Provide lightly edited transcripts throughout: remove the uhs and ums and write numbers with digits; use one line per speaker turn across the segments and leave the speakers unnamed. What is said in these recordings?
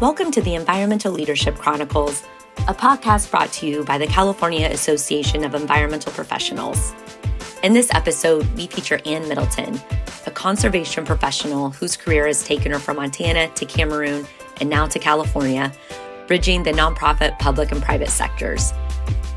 Welcome to the Environmental Leadership Chronicles, a podcast brought to you by the California Association of Environmental Professionals. In this episode, we feature Anne Middleton, a conservation professional whose career has taken her from Montana to Cameroon and now to California, bridging the nonprofit public and private sectors.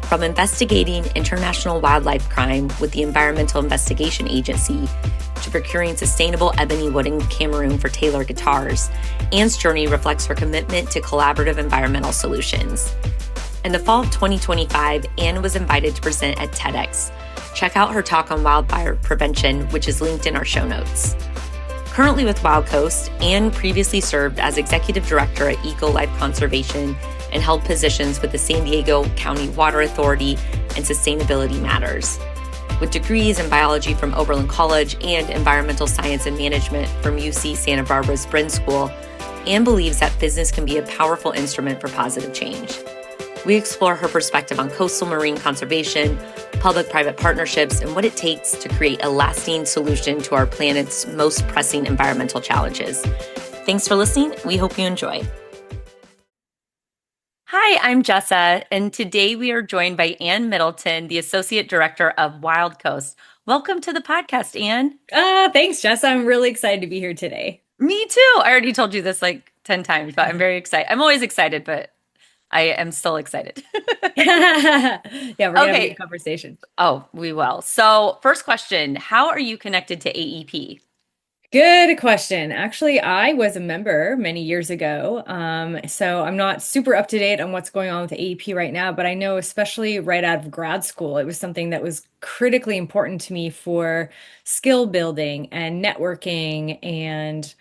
From investigating international wildlife crime with the Environmental Investigation Agency to procuring sustainable ebony wood in Cameroon for Taylor guitars, Anne's journey reflects her commitment to collaborative environmental solutions. In the fall of 2025, Anne was invited to present at TEDx. Check out her talk on wildfire prevention, which is linked in our show notes. Currently with WILDCOAST, Anne previously served as Executive Director at ECOLIFE Conservation and held positions with the San Diego County Water Authority and Sustainability Matters. With degrees in biology from Oberlin College and environmental science and management from UC Santa Barbara's Bren School, Anne believes that business can be a powerful instrument for positive change. We explore her perspective on coastal marine conservation, public-private partnerships, and what it takes to create a lasting solution to our planet's most pressing environmental challenges. Thanks for listening. We hope you enjoy. Hi, I'm Jessa, and today we are joined by Anne Middleton, the Associate Director of WILDCOAST. Welcome to the podcast, Anne.
Thanks, Jess. I'm really excited to be here today.
Me too. I already told you this like 10 times, but I'm very excited. I'm always excited, but I am still excited.
Yeah, we're going to have a conversation.
Oh, we will. So first question, how are you connected to AEP?
Good question. Actually, I was a member many years ago, so I'm not super up to date on what's going on with AEP right now, but I know especially right out of grad school, it was something that was critically important to me for skill building and networking and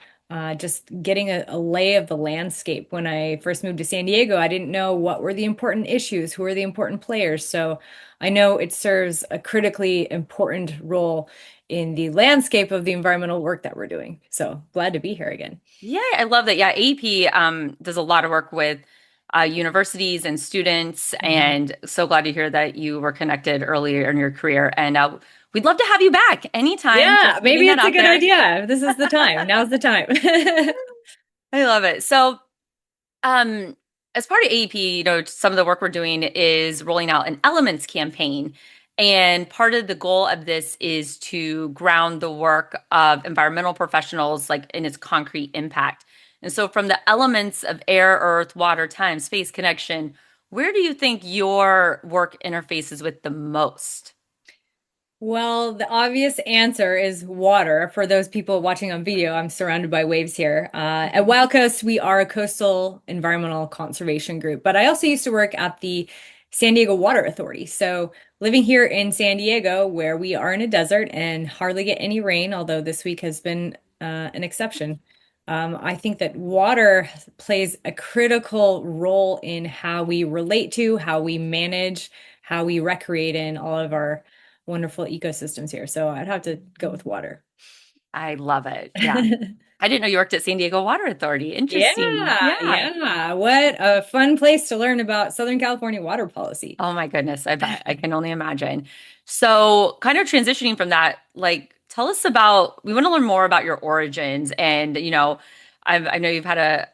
just getting a lay of the landscape. When I first moved to San Diego, I didn't know what were the important issues, who are the important players. So I know it serves a critically important role in the landscape of the environmental work that we're doing. So glad to be here again.
Yeah, I love that. Yeah, AEP does a lot of work with universities and students, and so glad to hear that you were connected earlier in your career. And we'd love to have you back anytime.
Yeah, maybe it's a good idea. This is the time. Now's the time.
I love it. So as part of AEP, some of the work we're doing is rolling out an elements campaign. And part of the goal of this is to ground the work of environmental professionals like in its concrete impact. And so from the elements of air, earth, water, time, space, connection, where do you think your work interfaces with the most?
Well, the obvious answer is water. For those people watching on video, I'm surrounded by waves here. At WILDCOAST, we are a coastal environmental conservation group, but I also used to work at the San Diego Water Authority. So living here in San Diego, where we are in a desert and hardly get any rain, although this week has been an exception, I think that water plays a critical role in how we relate to, how we manage, how we recreate in all of our wonderful ecosystems here. So I'd have to go with water.
I love it. Yeah. I didn't know you worked at San Diego Water Authority. Interesting.
Yeah. What a fun place to learn about Southern California water policy.
Oh my goodness. I bet. I can only imagine. So kind of transitioning from that, tell us about, we want to learn more about your origins. And, I know you've had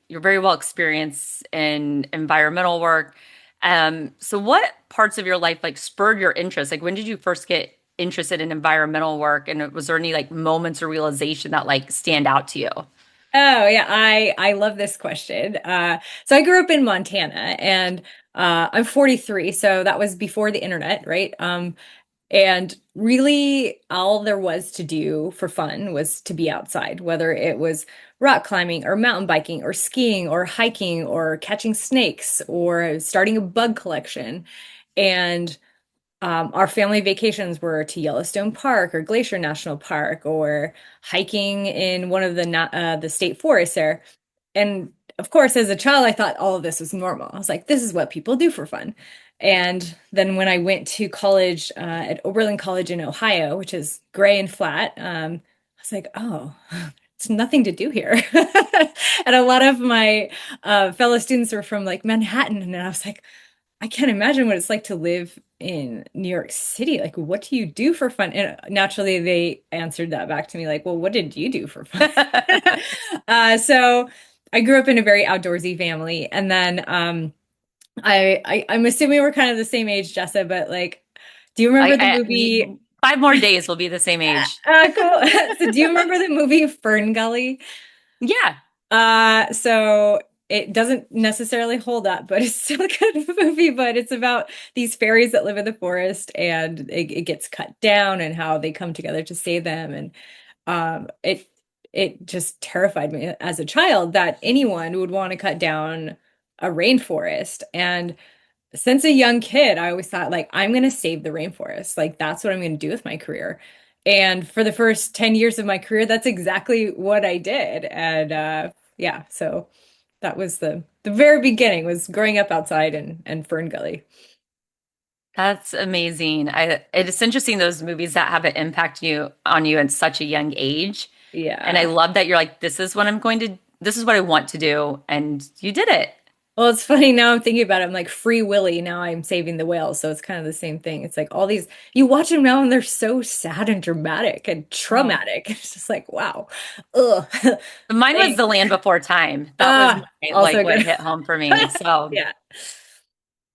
you're very well experienced in environmental work. So what parts of your life spurred your interest? When did you first get interested in environmental work, and was there any moments or realization that stand out to you?
Oh yeah, I love this question. So I grew up in Montana, and I'm 43, so that was before the internet, right? And really all there was to do for fun was to be outside, whether it was rock climbing or mountain biking or skiing or hiking or catching snakes or starting a bug collection. And our family vacations were to Yellowstone Park or Glacier National Park or hiking in one of the state forests there. And of course, as a child, I thought all of this was normal. I was like, this is what people do for fun. And then when I went to college at Oberlin College in Ohio, which is gray and flat, I was like, oh, it's nothing to do here. And a lot of my fellow students were from Manhattan. And I was like, I can't imagine what it's like to live in New York City. What do you do for fun? And naturally, they answered that back to me well, what did you do for fun? So I grew up in a very outdoorsy family, and then I'm assuming we're kind of the same age, Jessa, but like, do you remember the movie?
5 more days will be the same age.
Cool. So do you remember the movie Fern Gully?
Yeah,
So it doesn't necessarily hold up, but it's still a good movie. But it's about these fairies that live in the forest, and it gets cut down, and how they come together to save them. And it just terrified me as a child that anyone would want to cut down a rainforest. And since a young kid, I always thought, like, I'm going to save the rainforest. Like, that's what I'm going to do with my career. And for the first 10 years of my career, that's exactly what I did. And yeah, so that was the very beginning, was growing up outside and Fern Gully.
that's amazing. It's interesting those movies that have an impact you at such a young age. And I
Yeah.
love that you're like, this is what I want to do, and you did it.
Well, it's funny now I'm thinking about it. I'm like Free Willy. Now I'm saving the whales. So it's kind of the same thing. It's like all these, you watch them now and they're so sad and dramatic and
Oh.
traumatic. It's just like, wow. Ugh.
Mine was
Like,
The Land Before Time. That was like
also
what
good.
hit home for me. So
Yeah.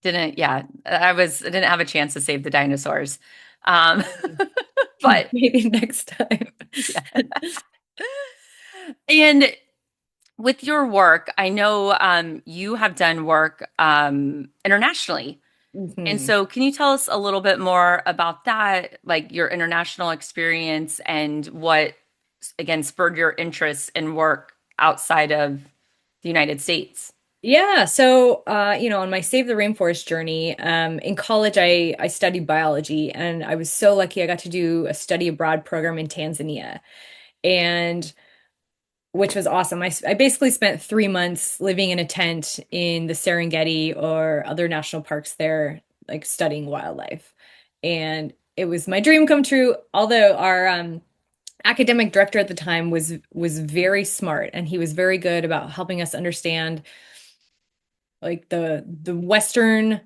didn't, yeah, I didn't have a chance to save the dinosaurs. Um, but
Maybe next time.
yeah. And with your work, I know you have done work internationally. And
Mhm.
so, can you tell us a little bit more about that, like your international experience and what, again, spurred your interest in work outside of the United States?
Yeah, so on my Save the Rainforest journey, in college I studied biology, and I was so lucky I got to do a study abroad program in Tanzania, and which was awesome. I basically spent 3 months living in a tent in the Serengeti or other national parks there, like studying wildlife. And it was my dream come true, although our academic director at the time was very smart, and he was very good about helping us understand like the Western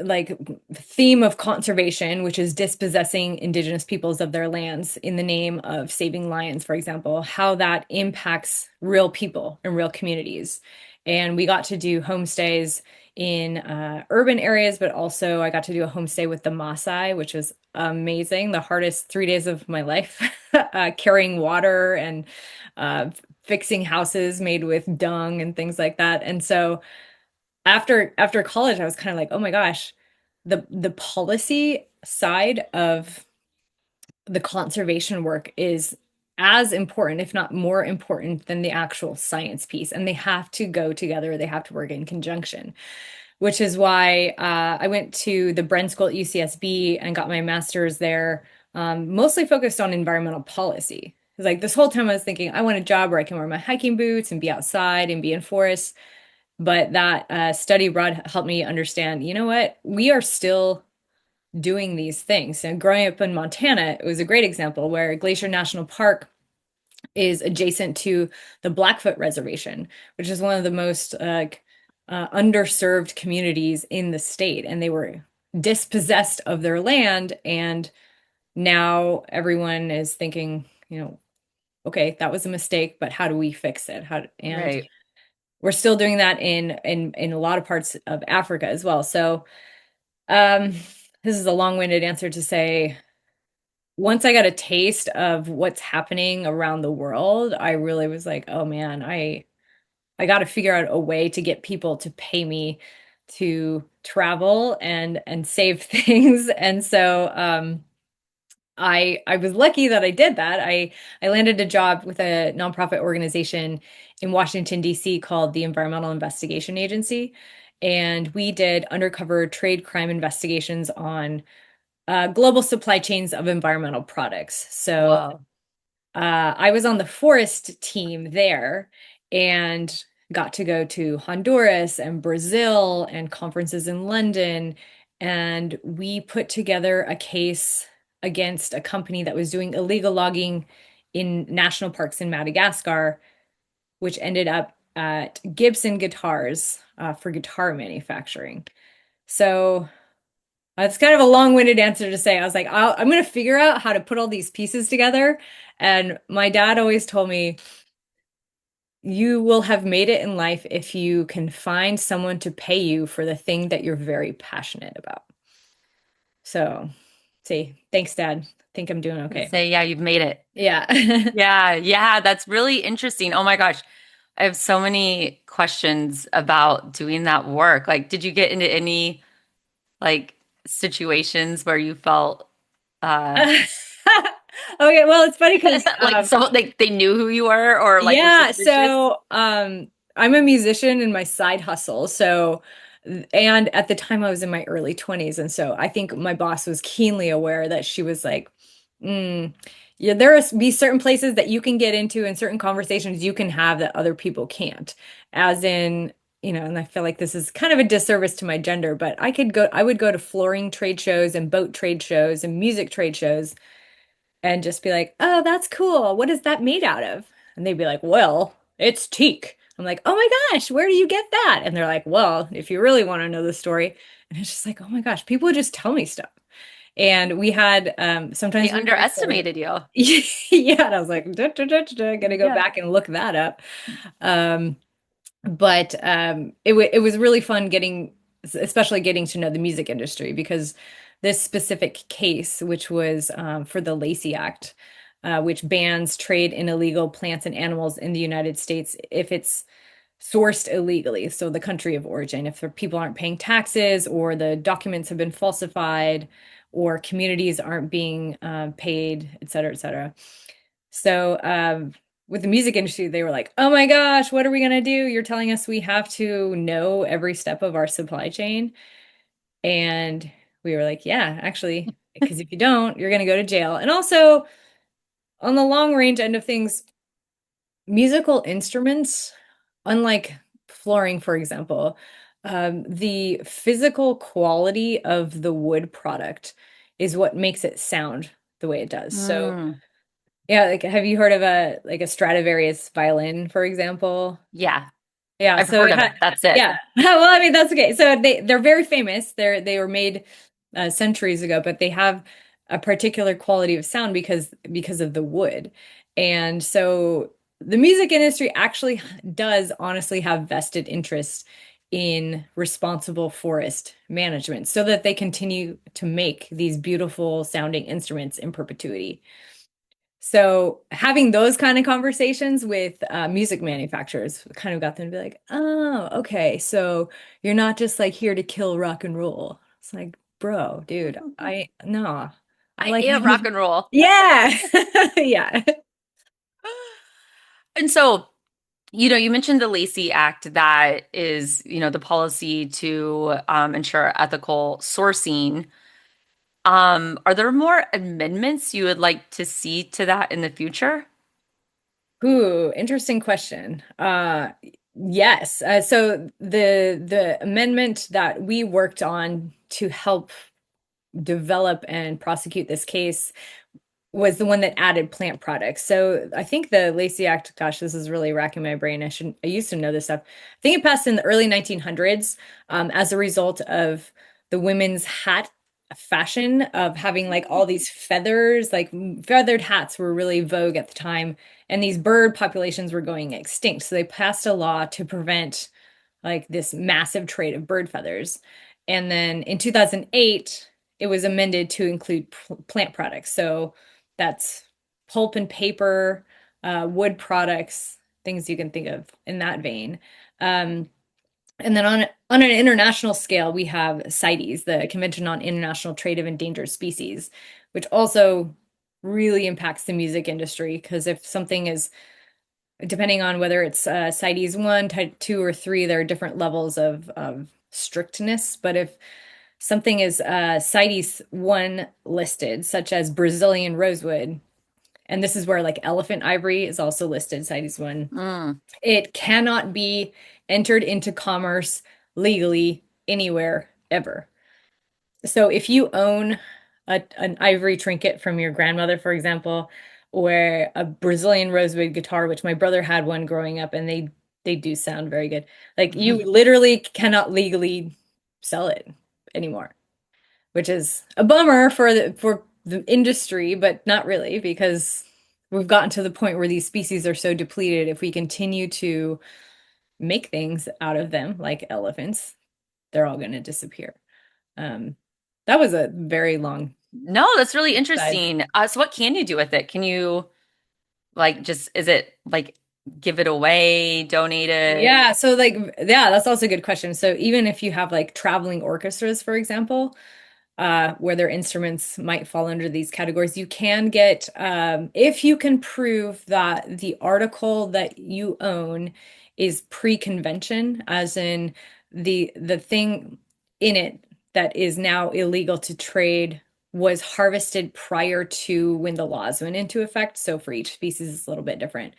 like theme of conservation, which is dispossessing indigenous peoples of their lands in the name of saving lions, for example, how that impacts real people and real communities. And we got to do homestays in urban areas, but also I got to do a homestay with the Maasai, which was amazing. The hardest 3 days of my life, carrying water and uh, fixing houses made with dung and things like that. And so after college, I was kind of like, oh my gosh, the policy side of the conservation work is as important, if not more important, than the actual science piece. And they have to go together, they have to work in conjunction, which is why I went to the Bren School at UCSB and got my master's there, mostly focused on environmental policy. Because like this whole time I was thinking, I want a job where I can wear my hiking boots and be outside and be in forests. But that study abroad helped me understand, you know what? We are still doing these things. And growing up in Montana, it was a great example where Glacier National Park is adjacent to the Blackfoot Reservation, which is one of the most underserved communities in the state. And they were dispossessed of their land. And now everyone is thinking, okay, that was a mistake, but how do we fix it? And
Right.
we're still doing that in a lot of parts of Africa as well. So this is a long-winded answer to say, once I got a taste of what's happening around the world, I really was like, oh man, I got to figure out a way to get people to pay me to travel and save things. And so I was lucky that I did that. I landed a job with a nonprofit organization in Washington, D.C. called the Environmental Investigation Agency. And we did undercover trade crime investigations on global supply chains of environmental products. So
Whoa.
I was on the forest team there and got to go to Honduras and Brazil and conferences in London. And we put together a case against a company that was doing illegal logging in national parks in Madagascar, which ended up at Gibson Guitars for guitar manufacturing. So it's kind of a long-winded answer to say. I was like, I'm going to figure out how to put all these pieces together. And my dad always told me, you will have made it in life if you can find someone to pay you for the thing that you're very passionate about. So, see, thanks, Dad. Think I'm doing okay.
Say, yeah, you've made it.
Yeah.
Yeah, yeah, that's really interesting. Oh my gosh. I have so many questions about doing that work. Like, did you get into any like situations where you felt
Okay, well, it's funny because
like so like they knew who you were or like were
yeah,
suspicious?
so I'm a musician in my side hustle. So and at the time I was in my early 20s, and so I think my boss was keenly aware that she was like, yeah, be certain places that you can get into and certain conversations you can have that other people can't. As in, and I feel like this is kind of a disservice to my gender, but I would go to flooring trade shows and boat trade shows and music trade shows and just be like, "Oh, that's cool. What is that made out of?" And they'd be like, "Well, it's teak." I'm like, "Oh my gosh, where do you get that?" And they're like, "Well, if you really want to know the story." And it's just like, "Oh my gosh, people would just tell me stuff." And we had
They
sometimes we would record.
underestimated you.
Yeah, and I was like, Gonna go
Yeah.
back and look that up. Um, but it was really fun especially getting to know the music industry, because this specific case, which was for the Lacey Act, which bans trade in illegal plants and animals in the United States if it's sourced illegally, so the country of origin, if people aren't paying taxes or the documents have been falsified or communities aren't being paid, et cetera, et cetera. So with the music industry, they were like, "Oh my gosh, what are we going to do? You're telling us we have to know every step of our supply chain." And we were like, "Yeah, actually, because if you don't, you're going to go to jail." And also, on the long range end of things, musical instruments, unlike flooring, for example, the physical quality of the wood product is what makes it sound the way it does. So,
Mm,
yeah, like have you heard of a Stradivarius violin, for example?
yeah,
Yeah,
I've
so
heard
it
of
had
it. That's it.
yeah. Well, I mean that's okay. So they're very famous. They were made centuries ago, but they have a particular quality of sound because of the wood. And so the music industry actually does honestly have vested interest in responsible forest management so that they continue to make these beautiful sounding instruments in perpetuity. So having those kind of conversations with music manufacturers kind of got them to be like, "Oh, okay, so you're not just like here to kill rock and roll." It's like, bro, dude, I no, I
I
like,
am rock and roll.
yeah, yeah.
And so, you mentioned the Lacey Act that is, the policy to ensure ethical sourcing. Are there more amendments you would like to see to that in the future?
Ooh, interesting question. Yes. So the amendment that we worked on to help develop and prosecute this case was the one that added plant products. So I think the Lacey Act, gosh, this is really racking my brain. I used to know this stuff. I think it passed in the early 1900s as a result of the women's hat fashion of having like all these feathers, like feathered hats were really vogue at the time, and these bird populations were going extinct. So they passed a law to prevent like this massive trade of bird feathers. And then in 2008, it was amended to include plant products. So that's pulp and paper, wood products, things you can think of in that vein. Um, and then on an international scale, we have CITES, the Convention on International Trade of Endangered Species, which also really impacts the music industry, because if something is, depending on whether it's CITES 1, Type 2, or 3, there are different levels of strictness. But if something is CITES 1 listed, such as Brazilian rosewood, and this is where like elephant ivory is also listed, CITES 1,
Mm,
it cannot be entered into commerce legally anywhere ever. So if you own an ivory trinket from your grandmother, for example, or a Brazilian rosewood guitar, which my brother had one growing up, and they do sound very good. Like you literally cannot legally sell it anymore, which is a bummer for the industry, but not really, because we've gotten to the point where these species are so depleted, if we continue to make things out of them, like elephants, they're all going to disappear. Um, that was a very long
No, that's really
dive.
interesting. So what can you do with it? Can you like just is it like give it away, donate it?
Yeah, so like yeah, that's also a good question. So even if you have like traveling orchestras, for example, where their instruments might fall under these categories, you can get if you can prove that the article that you own is pre-convention, as in the thing in it that is now illegal to trade was harvested prior to when the laws went into effect. So for each species, it's a little bit different.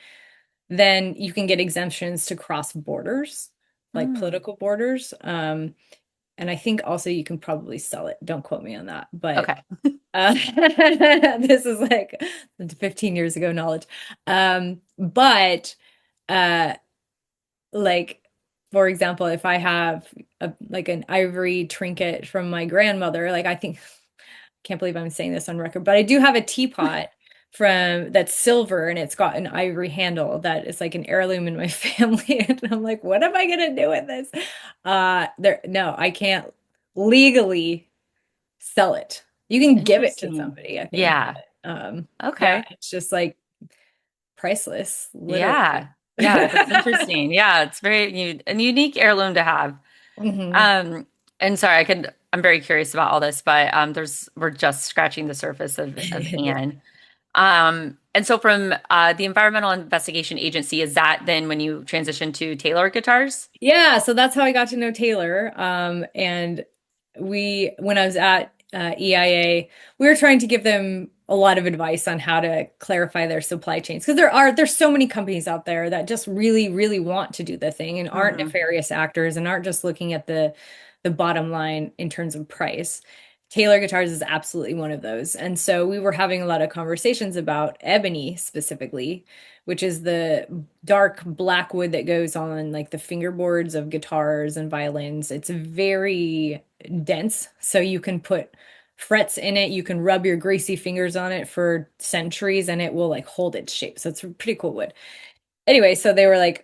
Then you can get exemptions to cross borders, like
Hmm.
political borders. And I think also you can probably sell it. Don't quote me on that, but
Okay.
this is like 15 years ago knowledge. But uh, like for example, if I have like an ivory trinket from my grandmother, like I think can't believe I'm saying this on record, but I do have a teapot from that's silver and it's got an ivory handle that is like an heirloom in my family. And I'm like, what am I gonna do with this? There, no, I can't legally sell it. You can give it to
Interesting.
somebody, I think,
Yeah.
but yeah,
Okay.
it's just like priceless, literally.
Yeah. Yeah, that's interesting. Yeah, it's very a unique heirloom to have.
hmm
Um, and sorry, I'm very curious about all this, but we're just scratching the surface of
Yeah.
Anne. And so from the Environmental Investigation Agency, is that then when you transition to Taylor guitars?
Yeah, so that's how I got to know Taylor. And when I was at EIA, we were trying to give them a lot of advice on how to clarify their supply chains because there's so many companies out there that just really, really want to do the thing and aren't
Hmm.
nefarious actors and aren't just looking at the bottom line in terms of price. Taylor Guitars is absolutely one of those. And so we were having a lot of conversations about ebony specifically, which is the dark black wood that goes on like the fingerboards of guitars and violins. It's very dense, so you can put frets in it. You can rub your greasy fingers on it for centuries and it will like hold its shape. So it's a pretty cool wood. Anyway, so they were like,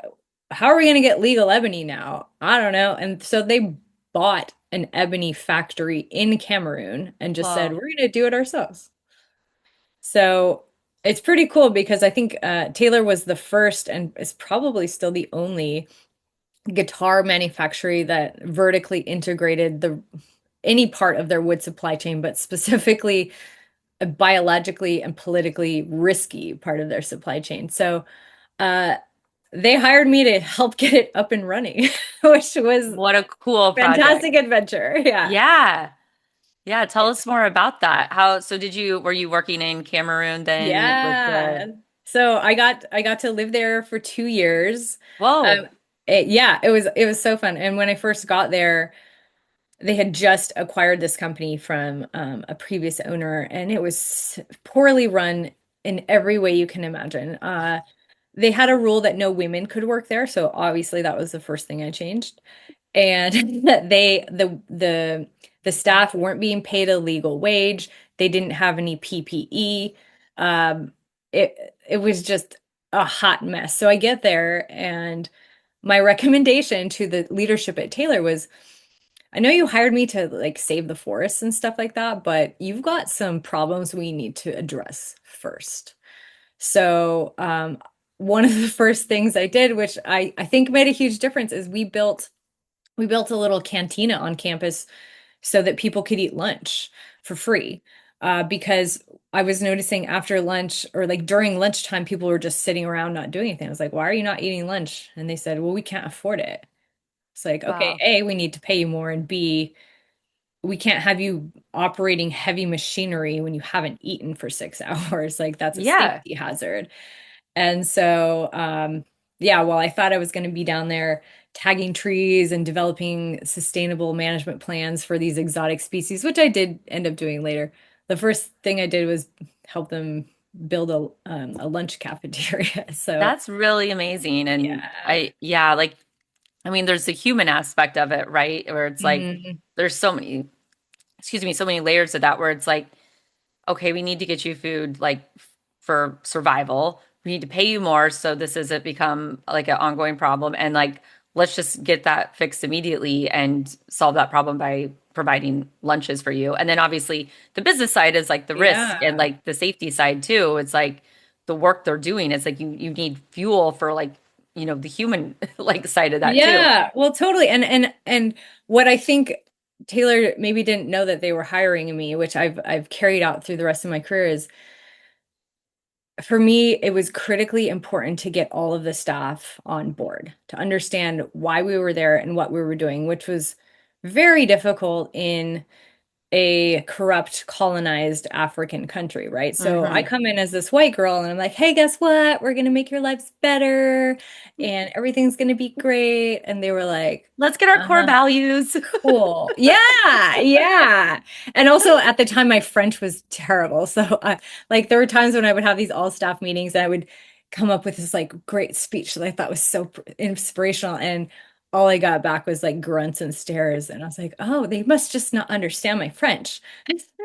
how are we going to get legal ebony now? I don't know. And so they bought an ebony factory in Cameroon and just said,
Well,
we're going to do it ourselves. So it's pretty cool because I think Taylor was the first and is probably still the only guitar manufacturer that vertically integrated the any part of their wood supply chain, but specifically a biologically and politically risky part of their supply chain. So uh, they hired me to help get it up and running, which was
what a cool project.
fantastic adventure. Yeah.
Yeah. Yeah, tell us more about that. So were you working in Cameroon then with
Yeah.
the,
So I got to live there for 2 years.
whoa,
Um, yeah, it was so fun. And when I first got there, they had just acquired this company from a previous owner, and it was poorly run in every way you can imagine. They had a rule that no women could work there, so obviously that was the first thing I changed. And the staff weren't being paid a legal wage. They didn't have any PPE. It was just a hot mess. So I get there, and my recommendation to the leadership at Taylor was, I know you hired me to like save the forests and stuff like that, but you've got some problems we need to address first. So, one of the first things I did, which I think made a huge difference, is we built a little cantina on campus so that people could eat lunch for free. Because I was noticing after lunch or like during lunchtime, people were just sitting around not doing anything. I was like, why are you not eating lunch? And they said, well, we can't afford it. It's like, okay,
wow.
A, we need to pay you more, and B, we can't have you operating heavy machinery when you haven't eaten for 6 hours. Like that's a
Yeah,
safety hazard. And so, yeah, while I thought I was going to be down there tagging trees and developing sustainable management plans for these exotic species, which I did end up doing later, the first thing I did was help them build a lunch cafeteria. So,
that's really amazing. And
yeah.
like, I mean, there's the human aspect of it, right? Where it's like,
Mhm.
there's so many, excuse me, so many layers of that where it's like, okay, we need to get you food like for survival. We need to pay you more so this doesn't become like an ongoing problem. And like, let's just get that fixed immediately and solve that problem by providing lunches for you. And then obviously the business side is like the risk and
Yeah.
like the safety side too. It's like the work they're doing. It's like you need fuel for like, the human like side of that too.
Yeah, well, totally. And what I think Taylor maybe didn't know that they were hiring me, which I've carried out through the rest of my career, is for me, it was critically important to get all of the staff on board to understand why we were there and what we were doing, which was very difficult in a corrupt colonized African country, right? So I
Hmm.
come in as this white girl and I'm like, hey, guess what? We're gonna make your lives better and everything's gonna be great. And they were like,
Let's get our core
uh-huh.
values.
Cool. Yeah, yeah. And also at the time my French was terrible. So like there were times when I would have these all staff meetings and I would come up with this like great speech that I thought was so inspirational and all I got back was like grunts and stares and I was like, "Oh, they must just not understand my French."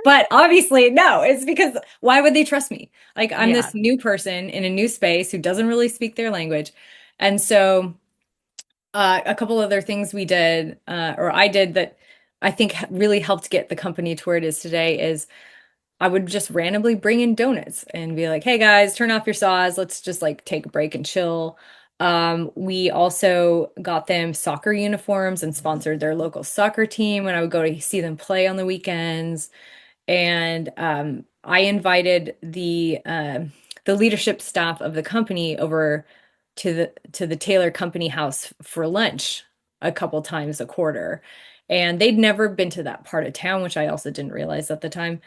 But obviously no, it's because why would they trust me? Like I'm
Yeah.
this new person in a new space who doesn't really speak their language. And so a couple other things we did, or I did that I think really helped get the company to where it is today is I would just randomly bring in donuts and be like, hey guys, turn off your saws. Let's just like take a break and chill. We also got them soccer uniforms and sponsored their local soccer team when I would go to see them play on the weekends. And I invited the leadership staff of the company over to the Taylor Company House for lunch a couple times a quarter. And they'd never been to that part of town, which I also didn't realize at the time.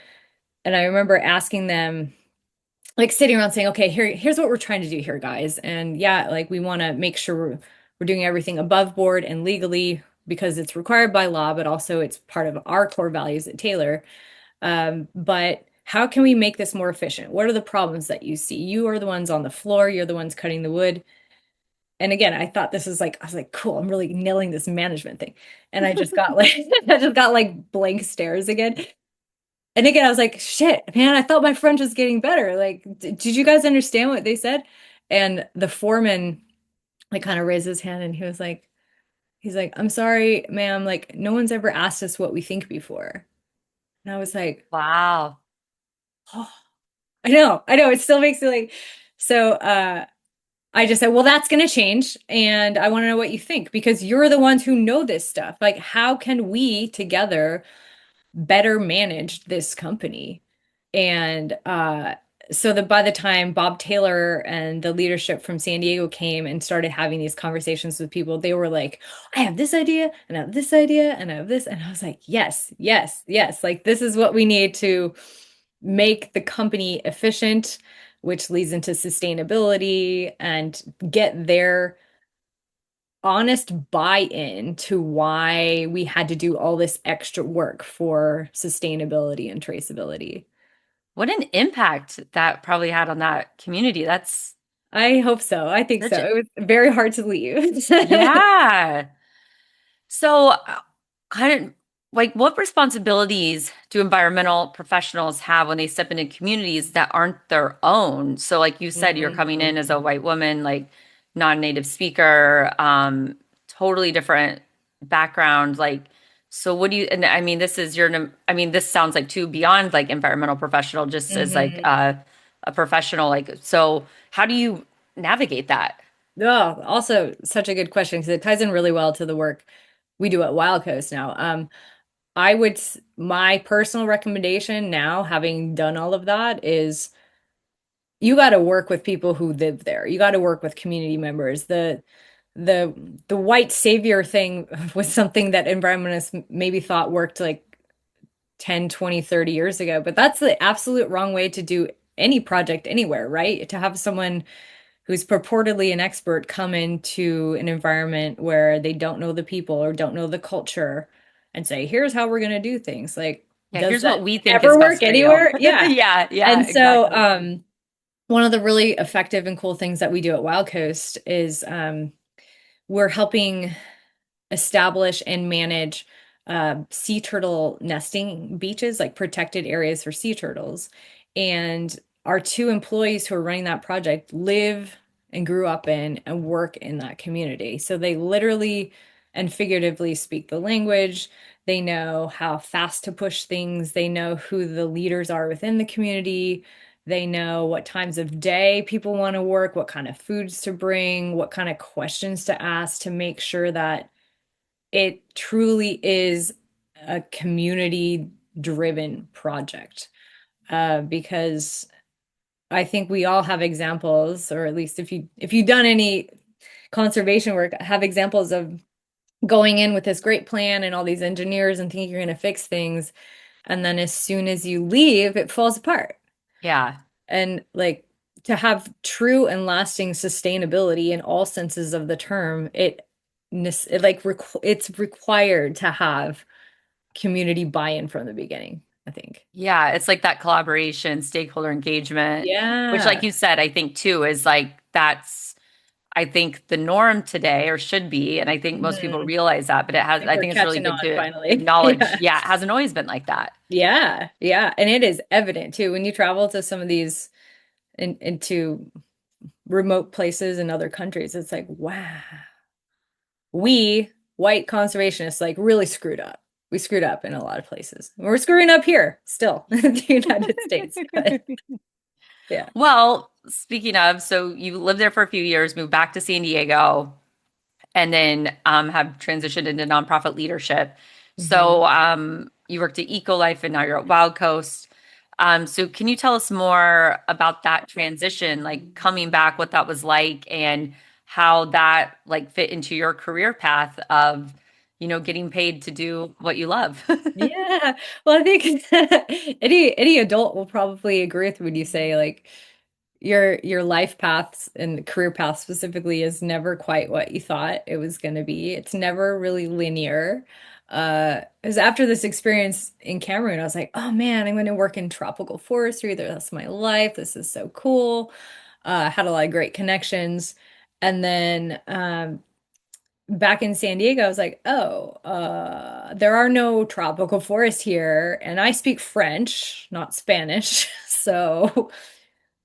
And I remember asking them, like sitting around saying, okay, here's what we're trying to do here, guys. And yeah, like we want to make sure we're doing everything above board and legally because it's required by law, but also it's part of our core values at Taylor. But how can we make this more efficient? What are the problems that you see? You are the ones on the floor, you're the ones cutting the wood. And again, I thought this was like, I was like, cool, I'm really nailing this management thing. And I just got like, I just got like blank stares again. And again, I was like, shit, man, I thought my French was getting better. Like, did you guys understand what they said? And the foreman like kind of raised his hand and he's like, I'm sorry, ma'am, like no one's ever asked us what we think before. And I was like,
Wow.
oh, I know, it still makes me like, so I just said, well, that's going to change. And I want to know what you think because you're the ones who know this stuff. Like, how can we together better manage this company? And so that by the time Bob Taylor and the leadership from San Diego came and started having these conversations with people, they were like, I have this idea, and I have this idea, and I have this. And I was like, yes, yes, yes. Like, this is what we need to make the company efficient, which leads into sustainability and get their honest buy-in to why we had to do all this extra work for sustainability and traceability.
What an impact that probably had on that community. That's
I hope so. I think so.
such a,
It was very hard to leave.
yeah. So, kind of like what responsibilities do environmental professionals have when they step into communities that aren't their own? So, like you said, you're coming in as a white woman, like non-native speaker, totally different background. Like, so what do you, and I mean, this is your, I mean, this sounds like too beyond like environmental professional, just as like
Mhm.
a professional. Like, so how do you navigate that?
Oh, also such a good question because it ties in really well to the work we do at Wild Coast now. My personal recommendation now, having done all of that, is you got to work with people who live there. You got to work with community members. The the white savior thing was something that environmentalists maybe thought worked like 10, 20, 30 years ago, but that's the absolute wrong way to do any project anywhere, right? To have someone who's purportedly an expert come into an environment where they don't know the people or don't know the culture and say, here's how we're going to do things. Like,
Yeah,
does
here's
that
what we think is
ever work
best for you.
anywhere? Yeah.
Yeah, yeah,
And so,
exactly.
one of the really effective and cool things that we do at Wild Coast is we're helping establish and manage sea turtle nesting beaches, like protected areas for sea turtles. And our two employees who are running that project live and grew up in and work in that community. So they literally and figuratively speak the language. They know how fast to push things. They know who the leaders are within the community. They know what times of day people want to work, what kind of foods to bring, what kind of questions to ask to make sure that it truly is a community driven project. Because I think we all have examples, or at least if you've done any conservation work, have examples of going in with this great plan and all these engineers and thinking you're going to fix things, and then as soon as you leave, it falls apart.
Yeah.
And like to have true and lasting sustainability in all senses of the term, it's required to have community buy-in from the beginning, I think.
Yeah, it's like that collaboration, stakeholder engagement, which, like
Yeah.
you said, I think too is like that's, I think, the norm today or should be. And I think most people
Mhm.
realize that, but
I think
I
we're
think it's really
catching
good
on
to
finally.
acknowledge.
Yeah.
Yeah, it hasn't always been like that.
Yeah. Yeah. And it is evident too when you travel to some of these into remote places in other countries. It's like, wow, we white conservationists like really screwed up. We screwed up in a lot of places. We're screwing up here still in the United States. But yeah.
Well, speaking of, so you lived there for a few years, moved back to San Diego, and then have transitioned into nonprofit leadership.
Mhm.
So you worked at EcoLife and now you're at Wild Coast. So can you tell us more about that transition, like coming back, what that was like, and how that like fit into your career path of, getting paid to do what you love?
Yeah. Well, I think any adult will probably agree with when you say like your life paths and career path specifically is never quite what you thought it was going to be. It's never really linear. It was after this experience in Cameroon, I was like, oh man, I'm going to work in tropical forestry. That's my life. This is so cool. Had a lot of great connections. And then back in San Diego, I was like, oh, there are no tropical forests here, and I speak French, not Spanish. So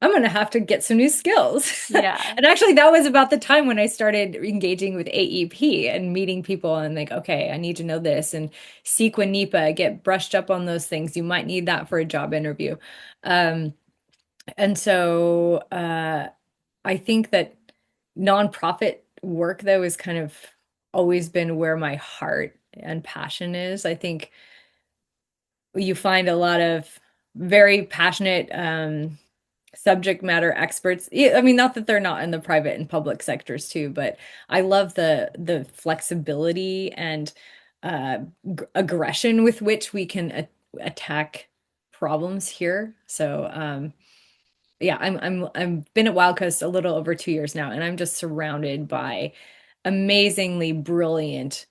I'm gonna have to get some new skills.
Yeah.
And actually, that was about the time when I started engaging with AEP and meeting people and like, okay, I need to know this and Sequa NEPA, get brushed up on those things. You might need that for a job interview. Um, and so I think that nonprofit work, though, has kind of always been where my heart and passion is. I think you find a lot of very passionate subject matter experts. I mean, not that they're not in the private and public sectors too, but I love the flexibility and aggression with which we can attack problems here. So, yeah, I've been at Wild Coast a little over 2 years now, and I'm just surrounded by amazingly brilliant,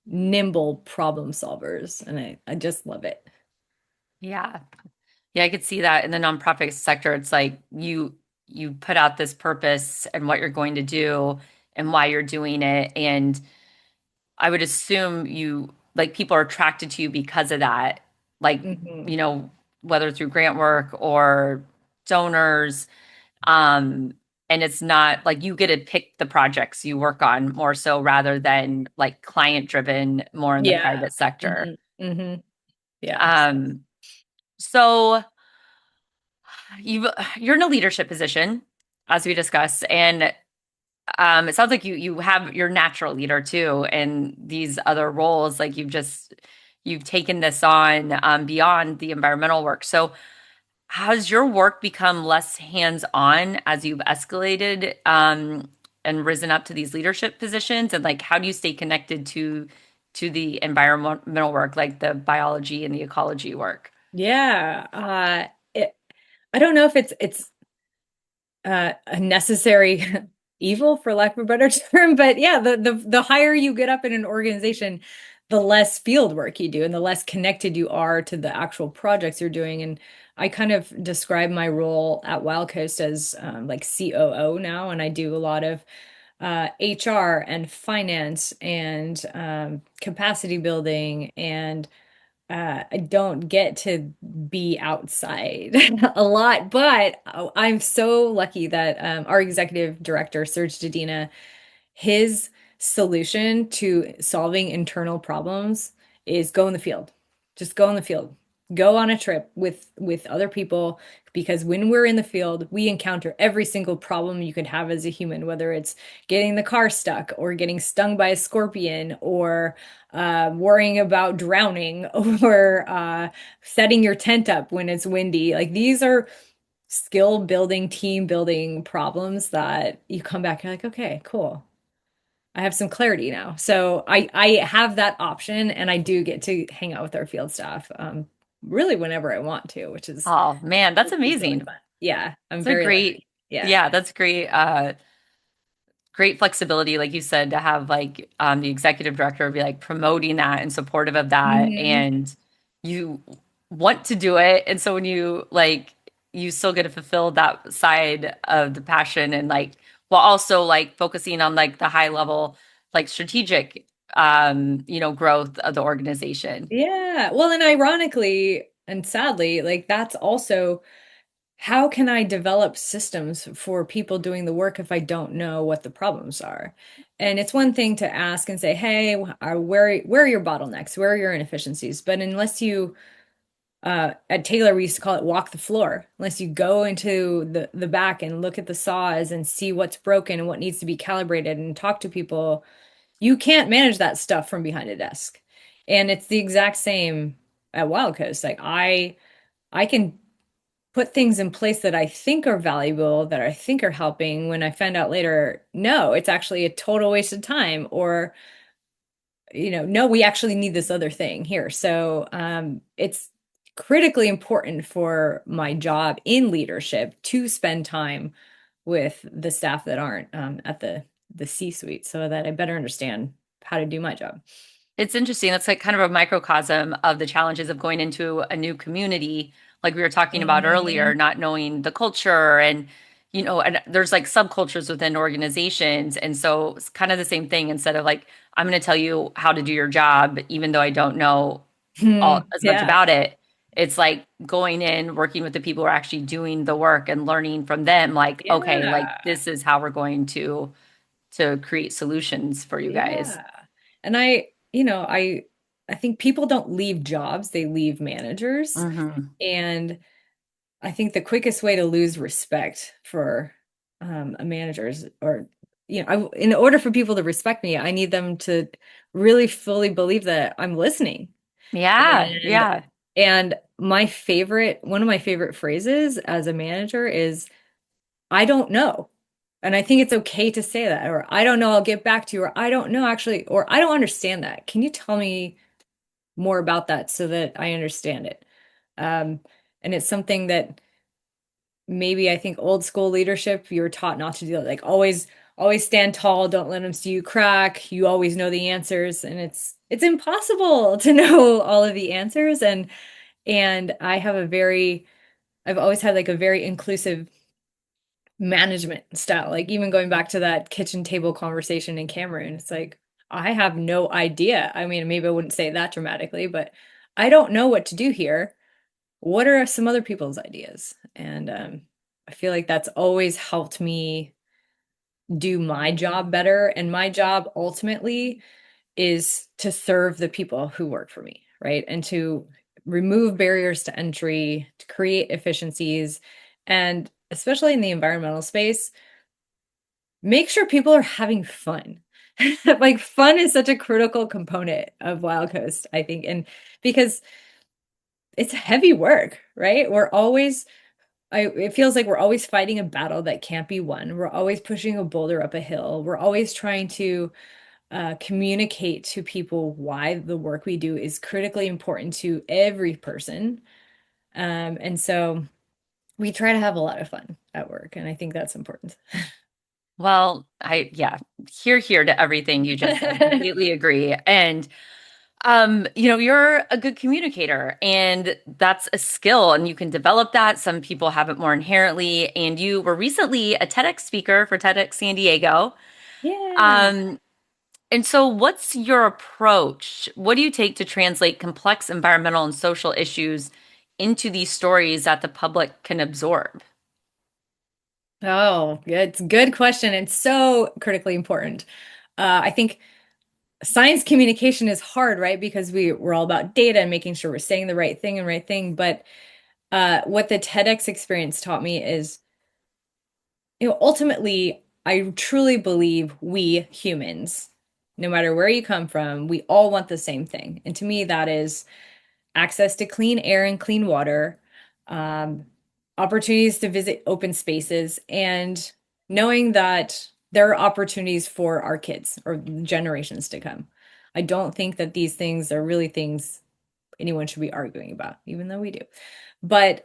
nimble problem solvers, and I just love it.
Yeah. Yeah, I could see that in the nonprofit sector. It's like you put out this purpose and what you're going to do and why you're doing it. And I would assume you like people are attracted to you because of that. Like,
Hmm.
you know, whether through grant work or donors. Um, and it's not like you get to pick the projects you work on more so rather than like client driven more in the
Yeah.
private sector.
Hmm. Hmm. Yeah.
Um, so you're in a leadership position, as we discussed, and it sounds like you have your natural leader too, and these other roles, like you've taken this on beyond the environmental work. So has your work become less hands-on as you've escalated and risen up to these leadership positions? And like, how do you stay connected to the environmental work, like the biology and the ecology work?
Yeah. I don't know if it's a necessary evil, for lack of a better term, but yeah, the higher you get up in an organization, the less field work you do and the less connected you are to the actual projects you're doing. And I kind of describe my role at Wild Coast as like COO now, and I do a lot of HR and finance and capacity building and I don't get to be outside a lot, but I'm so lucky that our executive director, Serge Dedina, his solution to solving internal problems is go in the field. Just go in the field. Go on a trip with other people because when we're in the field, we encounter every single problem you could have as a human, whether it's getting the car stuck or getting stung by a scorpion or worrying about drowning or setting your tent up when it's windy. Like these are skill building, team building problems that you come back, you're like, okay, cool. I have some clarity now. So I have that option and I do get to hang out with our field staff really whenever I want to,
Oh man, that's
which is really
amazing.
fun. Yeah, I'm
It's a
very
great,
lucky. Yeah.
yeah, that's great. Great flexibility, like you said, to have like the executive director be like promoting that and supportive of that,
Mhm.
and you want to do it, and so when you like, you still get to fulfill that side of the passion, and like while also like focusing on like the high level, like strategic, growth of the organization.
Yeah. Well, and ironically and sadly, like that's also how can I develop systems for people doing the work if I don't know what the problems are? And it's one thing to ask and say, "Hey, where are your bottlenecks? Where are your inefficiencies?" But unless you at Taylor, we used to call it walk the floor. Unless you go into the back and look at the saws and see what's broken and what needs to be calibrated and talk to people, you can't manage that stuff from behind a desk. And it's the exact same at Wild Coast. Like I can put things in place that I think are valuable, that I think are helping when I find out later, no, it's actually a total waste of time or no, we actually need this other thing here. So it's critically important for my job in leadership to spend time with the staff that aren't at the C-suite so that I better understand how to do my job.
It's interesting. That's like kind of a microcosm of the challenges of going into a new community, like we were talking about earlier,
Mhm.
not knowing the culture and there's like subcultures within organizations. And so it's kind of the same thing. Instead of like, I'm going to tell you how to do your job, even though I don't know
Hmm.
all as much
Yeah.
about it. It's like going in, working with the people who are actually doing the work and learning from them, like, okay, like
Yeah.
this is how we're going to create solutions for you guys.
Yeah. And I think people don't leave jobs, they leave managers.
Hmm.
And I think the quickest way to lose respect for a manager is, or in order for people to respect me, I need them to really fully believe that I'm listening.
Yeah,
And
yeah.
one of my favorite phrases as a manager is, I don't know. And I think it's okay to say that, or I don't know, I'll get back to you, or I don't know actually, or I don't understand that. Can you tell me more about that so that I understand it? Um, and it's something that maybe I think old school leadership, you're taught not to do it. Like always stand tall, don't let them see you crack. You always know the answers, and it's impossible to know all of the answers. And I've always had like a very inclusive management style. Like even going back to that kitchen table conversation in Cameroon, it's like I have no idea. I mean, maybe I wouldn't say it that dramatically, but I don't know what to do here. What are some other people's ideas? And I feel like that's always helped me do my job better. And my job ultimately is to serve the people who work for me, right? And to remove barriers to entry, to create efficiencies, and especially in the environmental space, make sure people are having fun. Like fun is such a critical component of Wild Coast, I think. And because it's heavy work, right? It feels like we're always fighting a battle that can't be won. We're always pushing a boulder up a hill. We're always trying to communicate to people why the work we do is critically important to every person. And so we try to have a lot of fun at work, and I think that's important.
Well, yeah, here to everything you just said. Completely agree. And you're a good communicator and that's a skill and you can develop that. Some people have it more inherently. And you were recently a TEDx speaker for TEDx San Diego.
Yeah.
Um, And so, what's your approach? What do you take to translate complex environmental and social issues into these stories that the public can absorb?
Oh, it's a good question. It's so critically important. I think science communication is hard, right? Because we're all about data and making sure we're saying the right thing. But what the TEDx experience taught me is, ultimately, I truly believe we humans, no matter where you come from, we all want the same thing. And to me, that is access to clean air and clean water, um, opportunities to visit open spaces, and knowing that there are opportunities for our kids or generations to come. I don't think that these things are really things anyone should be arguing about, even though we do. But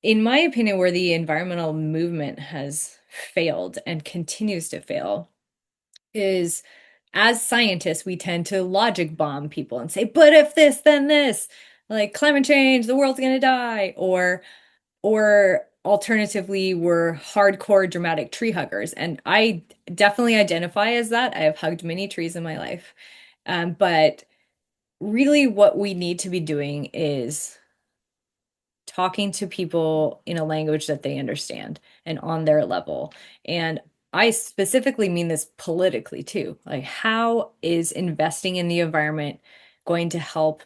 in my opinion, where the environmental movement has failed and continues to fail is as scientists, we tend to logic bomb people and say, but if this, then this, like climate change, the world's gonna die, or alternatively, we're hardcore dramatic tree huggers. And I definitely identify as that. I have hugged many trees in my life. But really what we need to be doing is talking to people in a language that they understand and on their level. And I specifically mean this politically too. Like, how is investing in the environment going to help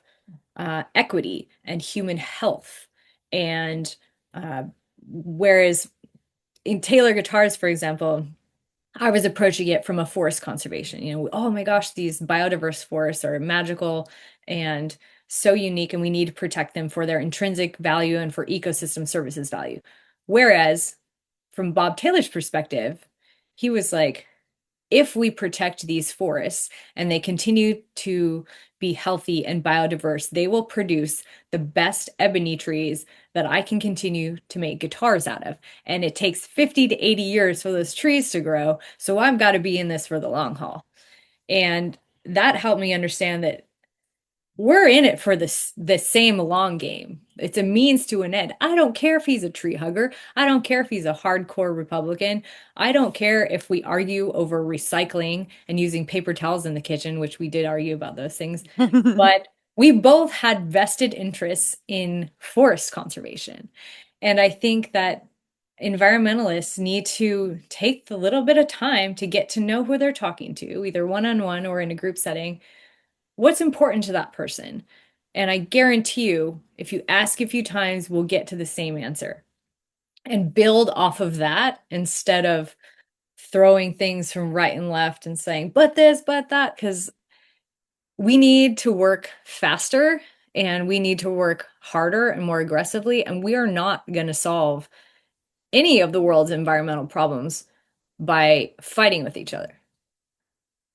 equity and human health? And whereas in Taylor guitars, for example, I was approaching it from a forest conservation. Oh my gosh, these biodiverse forests are magical and so unique, and we need to protect them for their intrinsic value and for ecosystem services value. Whereas from Bob Taylor's perspective, he was like, if we protect these forests and they continue to be healthy and biodiverse, they will produce the best ebony trees that I can continue to make guitars out of. And it takes 50 to 80 years for those trees to grow. So I've got to be in this for the long haul. And that helped me understand that we're in it for the same long game. It's a means to an end. I don't care if he's a tree hugger. I don't care if he's a hardcore Republican. I don't care if we argue over recycling and using paper towels in the kitchen, which we did argue about those things. But we both had vested interests in forest conservation. And I think that environmentalists need to take the little bit of time to get to know who they're talking to, either one-on-one or in a group setting, what's important to that person. And I guarantee you, if you ask a few times, we'll get to the same answer and build off of that instead of throwing things from right and left and saying, but this, but that, because we need to work faster and we need to work harder and more aggressively. And we are not going to solve any of the world's environmental problems by fighting with each other.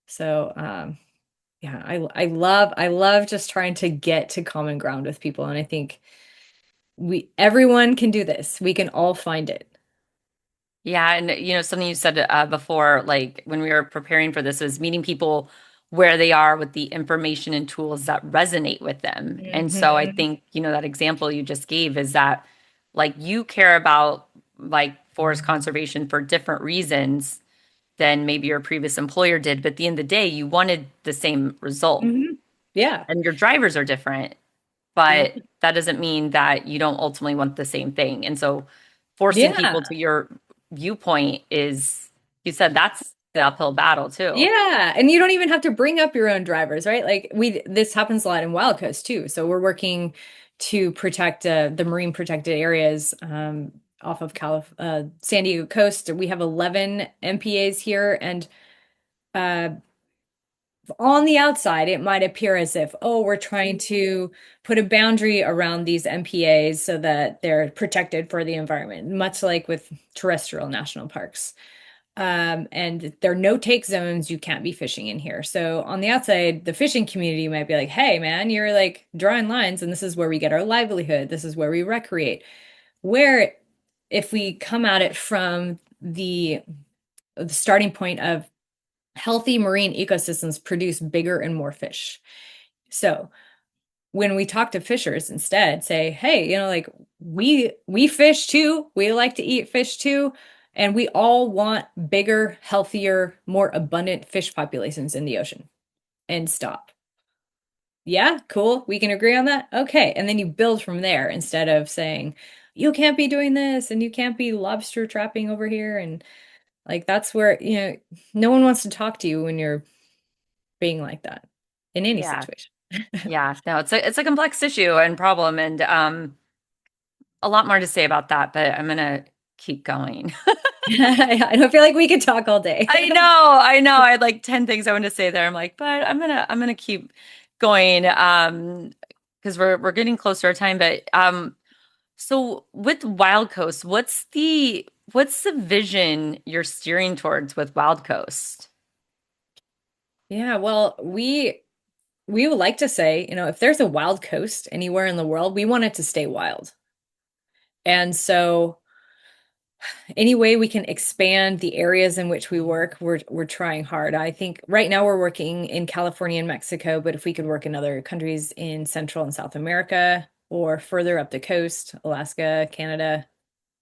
So, yeah, I love just trying to get to common ground with people. And I think everyone can do this. We can all find it.
Yeah, and something you said before, like when we were preparing for this, was meeting people where they are with the information and tools that resonate with them. And so I
Mhm.
think, that example you just gave is that like you care about like forest conservation for different reasons than maybe your previous employer did, but at the end of the day, you wanted the same result.
Mhm. Yeah.
And your drivers are different,
Yeah.
but that doesn't mean that you don't ultimately want the same thing. And so forcing
Yeah.
people to your viewpoint is, you said that's the uphill battle too.
Yeah. And you don't even have to bring up your own drivers, right? Like this happens a lot in Wild Coast too. So we're working to protect the marine protected areas off of San Diego coast. We have 11 MPAs here, and uh, on the outside, it might appear as if, oh, we're trying to put a boundary around these MPAs so that they're protected for the environment, much like with terrestrial national parks. And there are no take zones. You can't be fishing in here. So on the outside, the fishing community might be like, hey, man, you're like drawing lines, and this is where we get our livelihood. This is where we recreate. Where if we come at it from the starting point of healthy marine ecosystems produce bigger and more fish. So when we talk to fishers instead, say, hey, like we fish too. We like to eat fish too. And we all want bigger, healthier, more abundant fish populations in the ocean. And stop. Yeah, cool. We can agree on that. Okay. And then you build from there instead of saying, you can't be doing this and you can't be lobster trapping over here. And like that's where, no one wants to talk to you when you're being like that in any
Yeah.
situation.
Yeah. No, it's a complex issue and problem, and a lot more to say about that, but I'm gonna keep going.
I don't feel like we could talk all day.
I know. I had like 10 things I wanted to say there. I'm like, but I'm gonna keep going because we're getting closer to our time. But so with Wild Coast, what's the vision you're steering towards with Wild Coast?
Yeah, well, we would like to say, if there's a wild coast anywhere in the world, we want it to stay wild. And so any way we can expand the areas in which we work, we're trying hard. I think right now we're working in California and Mexico, but if we could work in other countries in Central and South America or further up the coast, Alaska, Canada,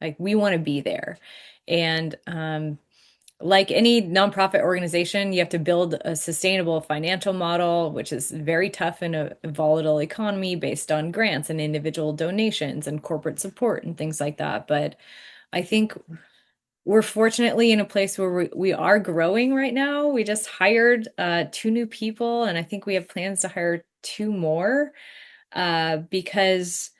like we want to be there. And like any nonprofit organization, you have to build a sustainable financial model, which is very tough in a volatile economy based on grants and individual donations and corporate support and things like that. But I think we're fortunately in a place where we are growing right now. We just hired two new people, and I think we have plans to hire two more because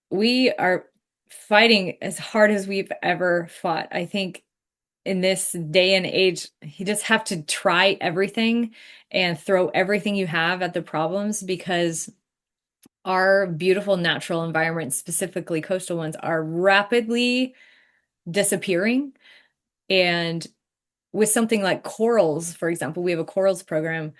we are fighting as hard as we've ever fought. I think in this day and age, you just have to try everything and throw everything you have at the problems because our beautiful natural environments, specifically coastal ones, are rapidly disappearing. And with something like corals, for example, we have a corals program.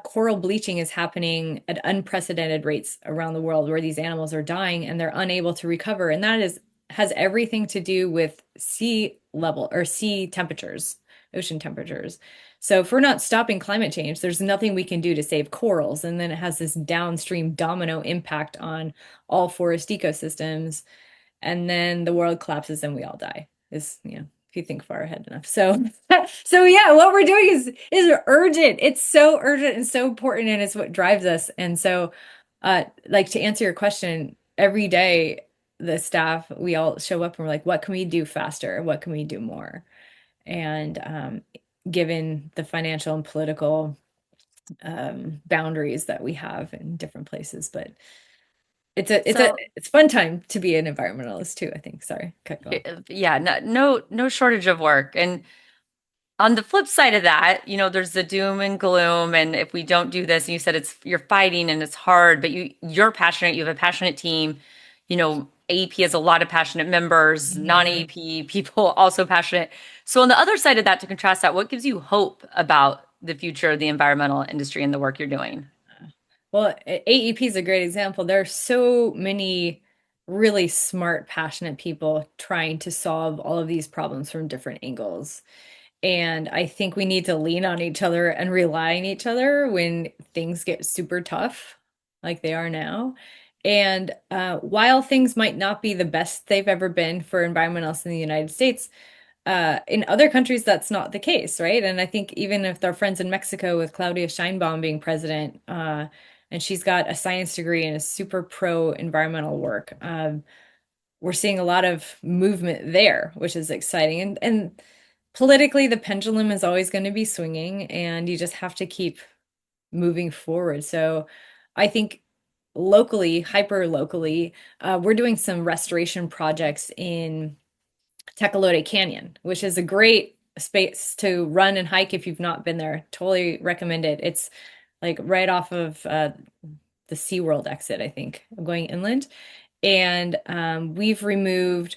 Coral bleaching is happening at unprecedented rates around the world where these animals are dying and they're unable to recover. And that has everything to do with sea level or sea temperatures, ocean temperatures. So if we're not stopping climate change, there's nothing we can do to save corals. And then it has this downstream domino impact on all forest ecosystems. And then the world collapses and we all die. If you think far ahead enough. So yeah, what we're doing is urgent. It's so urgent and so important, and it's what drives us. And so, like to answer your question, every day the staff we all show up and we're like, what can we do faster? What can we do more? And given the financial and political boundaries that we have in different places, but
So
it's fun time to be an environmentalist too, I think. Sorry, cut you off.
yeah, no shortage of work. And on the flip side of that, there's the doom and gloom. And if we don't do this, and you said you're fighting and it's hard, but you're passionate, you have a passionate team. AEP has a lot of passionate members,
Mhm.
non-AEP people also passionate. So on the other side of that, to contrast that, what gives you hope about the future of the environmental industry and the work you're doing?
Well, AEP is a great example. There are so many really smart, passionate people trying to solve all of these problems from different angles. And I think we need to lean on each other and rely on each other when things get super tough, like they are now. And while things might not be the best they've ever been for environmentalists in the United States, in other countries, that's not the case, right? And I think even if our friends in Mexico with Claudia Sheinbaum being president, and she's got a science degree and is super pro environmental work, we're seeing a lot of movement there, which is exciting. And politically, the pendulum is always going to be swinging, and you just have to keep moving forward. So I think locally, hyper locally, we're doing some restoration projects in Tecolote Canyon, which is a great space to run and hike if you've not been there. Totally recommend it. It's like right off of the SeaWorld exit, I think, going inland. And we've removed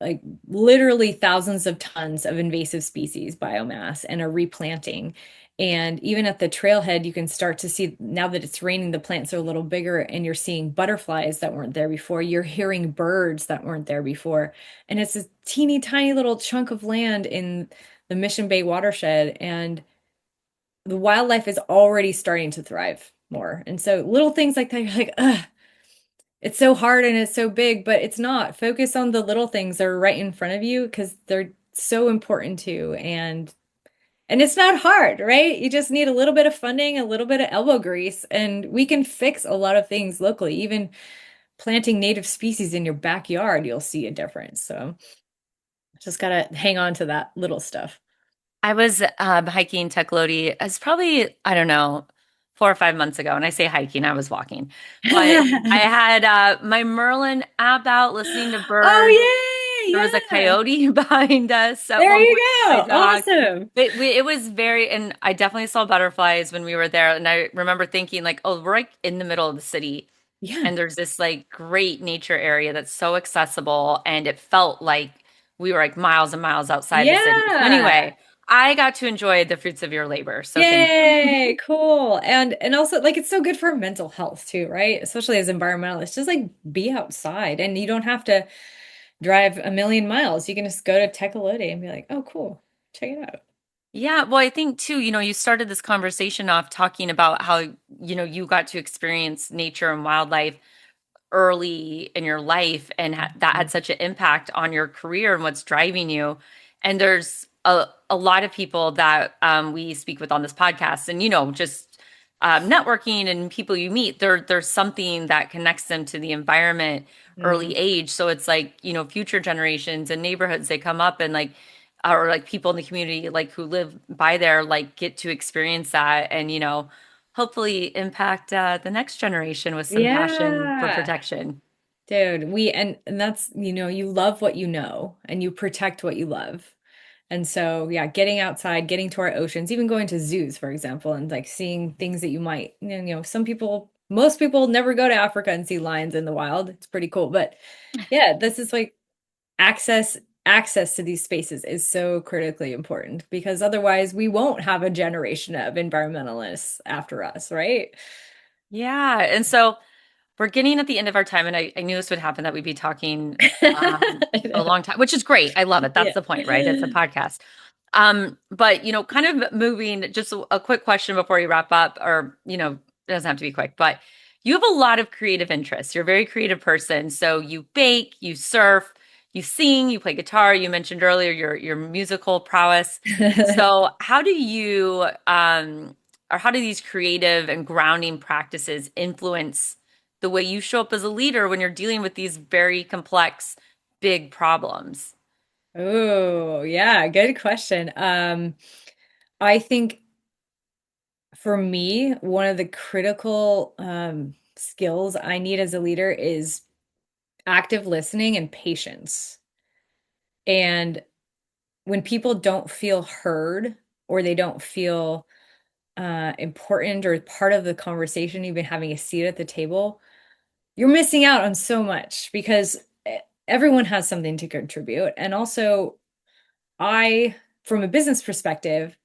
like literally thousands of tons of invasive species biomass and are replanting. And even at the trailhead, you can start to see now that it's raining, the plants are a little bigger and you're seeing butterflies that weren't there before. You're hearing birds that weren't there before. And it's a teeny tiny little chunk of land in the Mission Bay watershed. And the wildlife is already starting to thrive more. And so little things like that, you're like, ugh, it's so hard and it's so big, but it's not. Focus on the little things that are right in front of you because they're so important too. And it's not hard, right? You just need a little bit of funding, a little bit of elbow grease, and we can fix a lot of things locally. Even planting native species in your backyard, you'll see a difference. So just gotta hang on to that little stuff.
I was hiking Teclodi. It's probably, I don't know, 4 or 5 months ago. And I say hiking, I was walking. But I had my Merlin app out listening to birds.
Oh,
There was a
yay! Yeah.
coyote behind us at
There
one
you
point. My
go.
dog.
Awesome.
It was very, and I definitely saw butterflies when we were there. And I remember thinking, like, oh, we're like in the middle of the city.
Yeah.
And there's this like great nature area that's so accessible. And it felt like we were like miles and miles outside the city. So
Yeah.
anyway, I got to enjoy the fruits of your labor. So thank you.
Yay, cool. And also like it's so good for mental health too, right? Especially as environmentalists, just like be outside and you don't have to drive a million miles. You can just go to Tecolote and be like, "Oh, cool. Check it out."
Yeah, well, I think too, you started this conversation off talking about how, you got to experience nature and wildlife early in your life and that
Mhm.
had such an impact on your career and what's driving you. And there's a lot of people that we speak with on this podcast and, just networking and people you meet, there's something that connects them to the environment
Mm.
early age. So it's like, future generations and neighborhoods, they come up and like, or like people in the community, like who live by there, like get to experience that and, hopefully impact the next generation with some passion for
Yeah.
protection.
Dude, and that's, you love what you know and you protect what you love. And so, yeah, getting outside, getting to our oceans, even going to zoos, for example, and like seeing things that you might, most people never go to Africa and see lions in the wild. It's pretty cool. But yeah, this is like access access to these spaces is so critically important because otherwise we won't have a generation of environmentalists after us, right?
Yeah. And so we're getting at the end of our time, and I knew this would happen that we'd be talking
I
a
know.
long time, which is great. I love it. That's
Yeah.
the point, right? It's a podcast. But kind of moving, just a quick question before you wrap up, or it doesn't have to be quick, but you have a lot of creative interests. You're a very creative person. So you bake, you surf, you sing, you play guitar. You mentioned earlier your musical prowess. So how do you or how do these creative and grounding practices influence the way you show up as a leader when you're dealing with these very complex, big problems?
Oh, yeah, good question. I think for me, one of the critical skills I need as a leader is active listening and patience. And when people don't feel heard or they don't feel important or part of the conversation, even having a seat at the table, you're missing out on so much because everyone has something to contribute. And also, from a business perspective,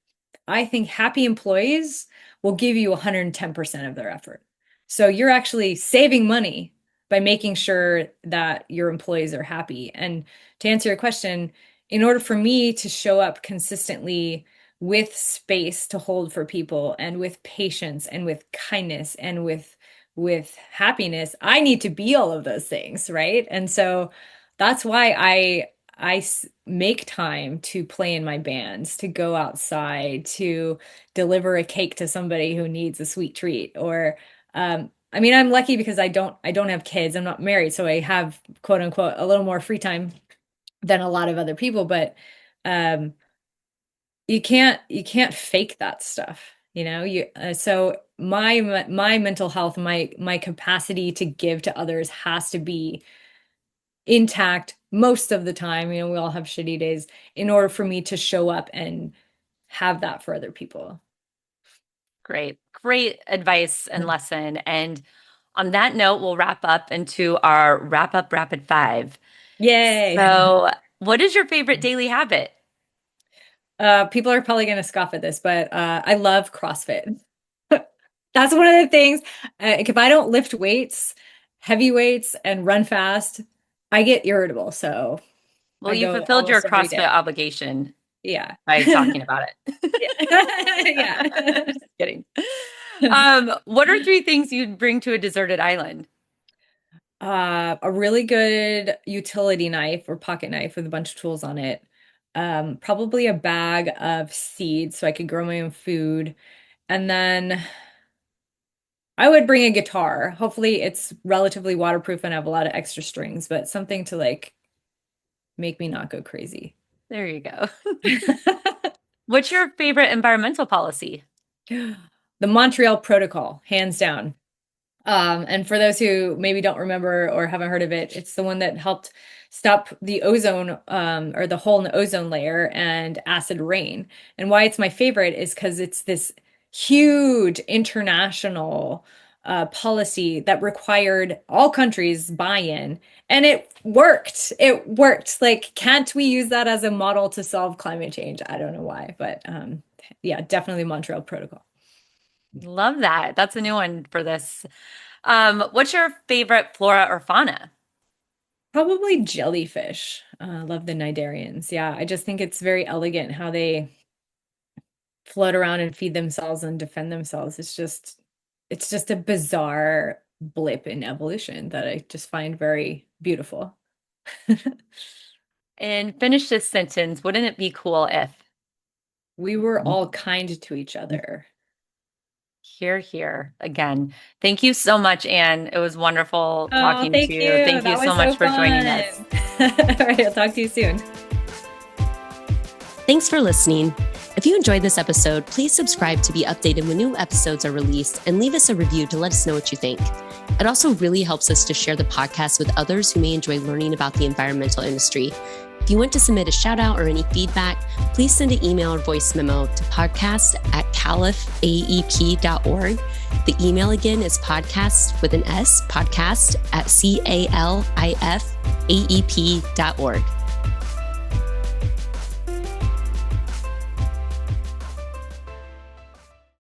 I think happy employees will give you 110% of their effort. So you're actually saving money by making sure that your employees are happy. And to answer your question, in order for me to show up consistently with space to hold for people and with patience and with kindness and with happiness, I need to be all of those things, right? And so that's why make time to play in my bands, to go outside, to deliver a cake to somebody who needs a sweet treat. Or, I mean, I'm lucky because I don't have kids. I'm not married, so I have quote unquote a little more free time than a lot of other people. But um, you can't fake that stuff, so my mental health, my capacity to give to others has to be intact most of the time. We all have shitty days in order for me to show up and have that for other people.
Great, great advice and lesson. And on that note, we'll wrap up into our wrap up rapid five.
Yay.
So, what is your favorite daily habit?
People are probably going to scoff at this, but I love CrossFit. That's one of the things. If I don't lift weights, heavy weights, and run fast, I get irritable. So
Well,
I
you
go
fulfilled your
almost every
CrossFit
day.
obligation
Yeah.
by talking about
Yeah.
it. Just kidding. What are three things you'd bring to a deserted island?
A really good utility knife or pocket knife with a bunch of tools on it. Probably a bag of seeds so I could grow my own food. And then I would bring a guitar. Hopefully it's relatively waterproof and have a lot of extra strings, but something to like make me not go crazy.
There you go. What's your favorite environmental policy?
The Montreal Protocol, hands down. And for those who maybe don't remember or haven't heard of it, it's the one that helped stop the ozone or the hole in the ozone layer and acid rain. And why it's my favorite is because it's this huge international policy that required all countries buy-in, and it worked. It worked. Like, can't we use that as a model to solve climate change? I don't know why, but yeah, definitely Montreal Protocol.
Love that. That's a new one for this. What's your favorite flora or fauna?
Probably jellyfish. Love the cnidarians. Yeah, I just think it's very elegant how they float around and feed themselves and defend themselves. It's just a bizarre blip in evolution that I just find very beautiful.
And finish this sentence. Wouldn't it be cool if?
We were all kind to each other.
Hear, hear. Again, thank you so much, Anne. It was wonderful talking to you. Thank you so much for joining us.
All right, I'll talk to you soon.
Thanks for listening. If you enjoyed this episode, please subscribe to be updated when new episodes are released and leave us a review to let us know what you think. It also really helps us to share the podcast with others who may enjoy learning about the environmental industry. If you want to submit a shout out or any feedback, please send an email or voice memo to podcast@califeaep.org. The email again is podcast with an S, podcast@califeaep.org.